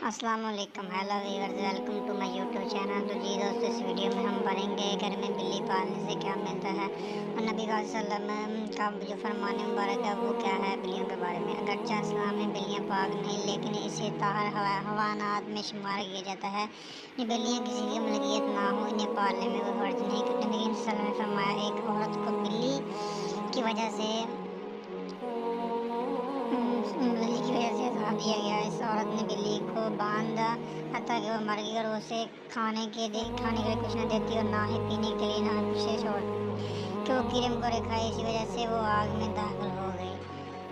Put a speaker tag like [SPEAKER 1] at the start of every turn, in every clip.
[SPEAKER 1] अस्सलाम वालेकुम, hello viewers, welcome to my YouTube channel. तो जी दोस्तों, इस वीडियो में हम पढ़ेंगे घर में बिल्ली पालने से क्या मिलता है और नबी वसल्लम का जो फरमान मुबारक है वो क्या है बिल्लियों के बारे में। अगरचे इस्लाम में बिल्लियाँ पाक नहीं, लेकिन इसे ताहर हवानात में शुमार किया जाता है। ये बिल्लियाँ किसी की मलकियत ना हो, इन्हें पालने में कोई हर्ज नहीं। नबी वसल्लम ने फरमाया, एक औरत को बिल्ली की वजह से अज़ाब दिया गया। इस औरत ने बिल्ली को बांधा हत्ता कि वो मर गई और उसे खाने के लिए कुछ न देती और ना ही पीने के लिए ना कुछ छोड़ कि वो कीड़े मकोड़े खाए। इसी वजह से वो आग में दाखिल हो गई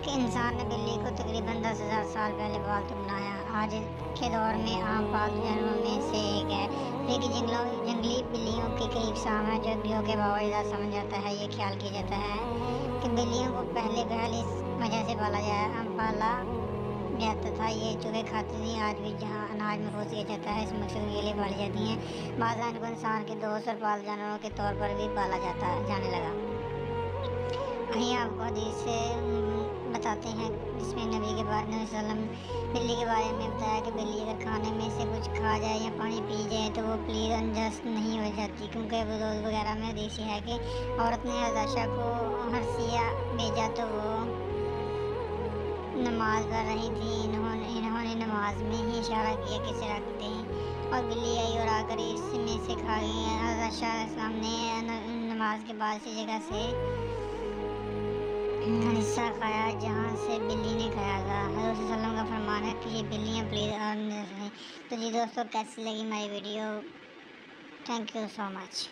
[SPEAKER 1] कि इंसान ने बिल्ली को तकरीबन 10,000 साल पहले पालतू बनाया। आज के दौर में आम पालतू जानवरों में से एक है, लेकिन जंगली बिल्लियों के कई अक़साम हैं जो के बावजूद समझ जाता है। ये ख्याल किया जाता है कि बिल्लियों को पहले इस वजह से पाला जाता था ये चूहे खाती थी। आज भी जहाँ अनाज महफूज किया जाता है इस मकसद के लिए पाली जाती हैं। बाज़ार को इंसान के दोस्त और पाल जानवरों के तौर पर भी पाला जाने लगा। वहीं आपको हदीस से बताते हैं, जिसमें नबी वसल्लम बिल्ली के बारे में बताया कि बिल्ली अगर खाने में से कुछ खा जाए या पानी पी जाए तो वो प्लीज अनजस्ट नहीं हो जाती, क्योंकि वज़ूद वगैरह में हदीस है कि औरत ने हज़ाशा को हरसिया भेजा तो वो नमाज पढ़ रही थी। इन्होंने नमाज में ही इशारा किया कि इसे रख दें और बिल्ली आई और आकर इसमें से खा गई। हज़रत ने नमाज के बाद इसी जगह से हिस्सा खाया जहाँ से बिल्ली ने खाया था। हज़रत सल्लल्लाहु का फरमान है कि ये बिल्लियाँ प्लीज़ और नहीं। तो जी दोस्तों, कैसी लगी हमारी video? Thank you so much.